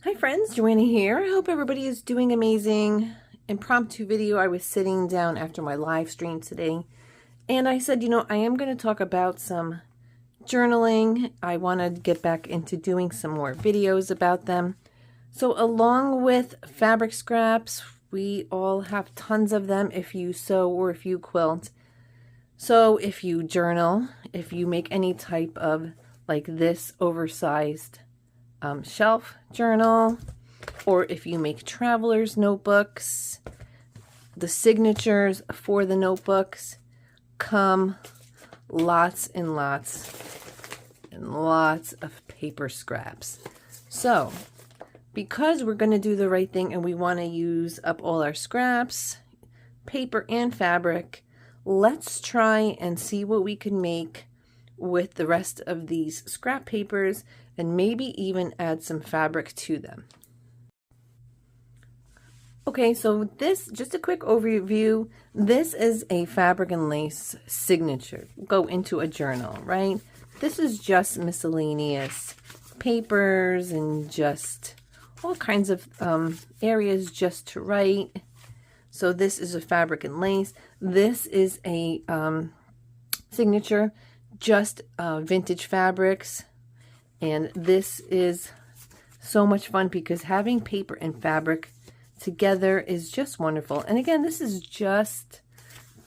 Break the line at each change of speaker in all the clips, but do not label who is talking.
Hi friends, Joanna here. I hope everybody is doing amazing. Impromptu video. I was sitting down after my live stream today and I said, I am going to talk about some journaling. I want to get back into doing some more videos about them. So along with fabric scraps, we all have tons of them if you sew or if you quilt. So if you journal, if you make any type of like this oversized shelf journal, or if you make traveler's notebooks, the signatures for the notebooks come lots and lots and lots of paper scraps. So because we're going to do the right thing and we want to use up all our scraps, paper and fabric, let's try and see what we can make with the rest of these scrap papers and maybe even add some fabric to them. Okay, so this, just a quick overview, this is a fabric and lace signature. Go into a journal, right? This is just miscellaneous papers and just all kinds of areas just to write. So this is a fabric and lace. This is a signature, just vintage fabrics. And this is so much fun because having paper and fabric together is just wonderful. And again, this is just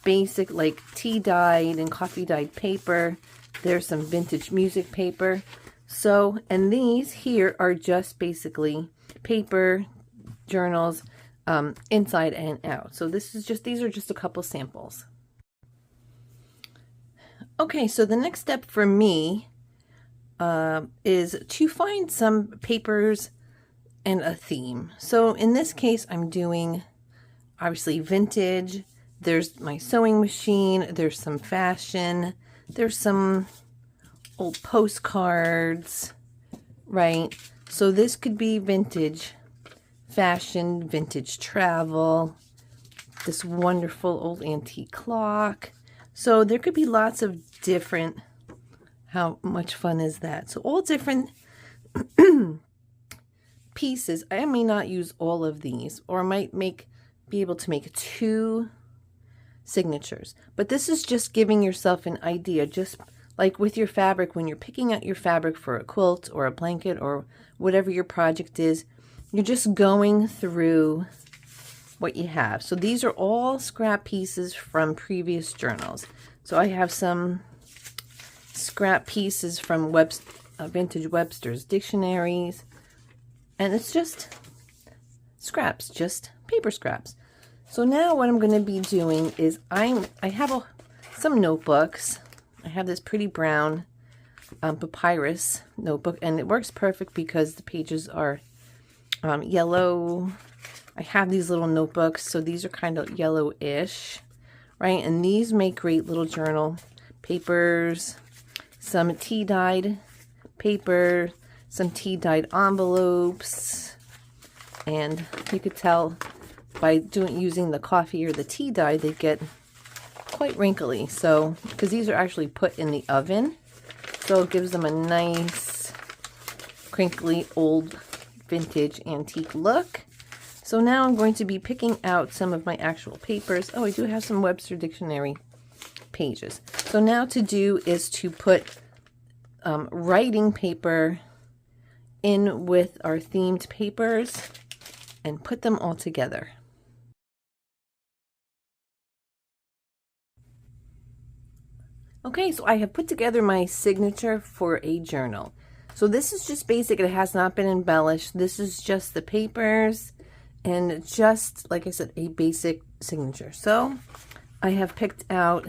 basic like tea dyed and coffee dyed paper. There's some vintage music paper. So, and these here are just basically paper journals, inside and out. So this is just, these are just a couple samples. Okay, so the next step for me is to find some papers and a theme. So in this case, I'm doing obviously vintage. There's my sewing machine. There's some fashion. There's some old postcards, right? So this could be vintage fashion, vintage travel, this wonderful old antique clock. So there could be lots of different. How much fun is that? So all different pieces. I may not use all of these, or I might be able to make 2 signatures. But this is just giving yourself an idea, just like with your fabric, when you're picking out your fabric for a quilt or a blanket or whatever your project is, you're just going through what you have. So these are all scrap pieces from previous journals. So I have some scrap pieces from vintage Webster's dictionaries, and it's just scraps, just paper scraps. So now what I'm going to be doing is I have some notebooks. I have this pretty brown papyrus notebook, and it works perfect because the pages are yellow. I have these little notebooks, so these are kind of yellowish, right? And these make great little journal papers. Some tea dyed paper, some tea dyed envelopes, and you could tell by using the coffee or the tea dye, they get quite wrinkly. So because these are actually put in the oven, so it gives them a nice crinkly old vintage antique look. So now I'm going to be picking out some of my actual papers. Oh, I do have some Webster Dictionary pages. So now to do is to put writing paper in with our themed papers and put them all together. Okay, so I have put together my signature for a journal. So this is just basic. It has not been embellished. This is just the papers and just, like I said, a basic signature. So I have picked out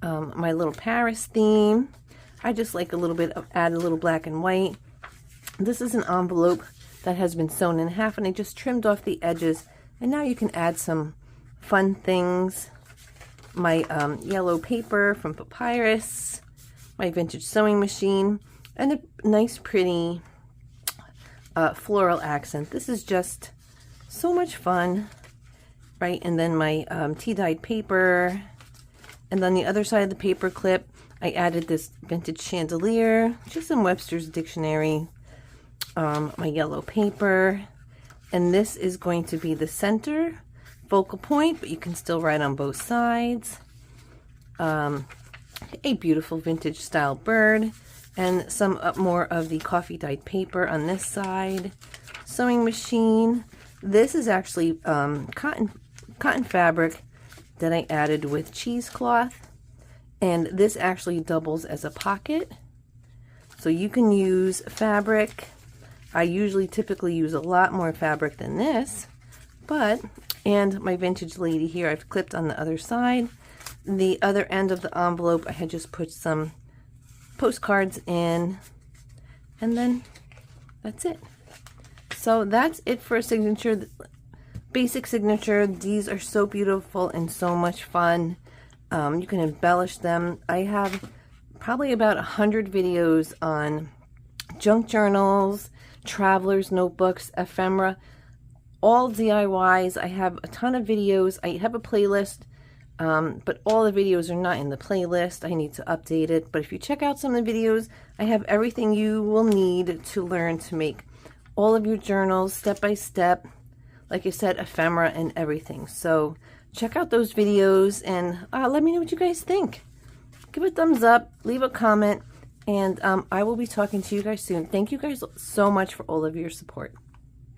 my little Paris theme. I just like a little bit of, add a little black and white. This is an envelope that has been sewn in half, and I just trimmed off the edges. And now you can add some fun things. My yellow paper from papyrus, my vintage sewing machine, and a nice pretty floral accent. This is just so much fun, right? And then my tea-dyed paper, and on the other side of the paper clip, I added this vintage chandelier, just in Webster's Dictionary, my yellow paper, and this is going to be the center focal point, but you can still write on both sides. A beautiful vintage style bird, and some more of the coffee dyed paper on this side. Sewing machine. This is actually cotton fabric that I added with cheesecloth, and this actually doubles as a pocket. So you can use fabric. I typically use a lot more fabric than this, and my vintage lady here I've clipped on the other side. The other end of the envelope I had just put some postcards in, and then that's it. So that's it for a signature, basic signature. These are so beautiful and so much fun. You can embellish them. I have probably about 100 videos on junk journals, traveler's notebooks, ephemera, all DIYs. I have a ton of videos. I have a playlist, but all the videos are not in the playlist. I need to update it. But if you check out some of the videos, I have everything you will need to learn to make all of your journals step by step. Like I said, ephemera and everything. So check out those videos and let me know what you guys think. Give a thumbs up, leave a comment, and I will be talking to you guys soon. Thank you guys so much for all of your support.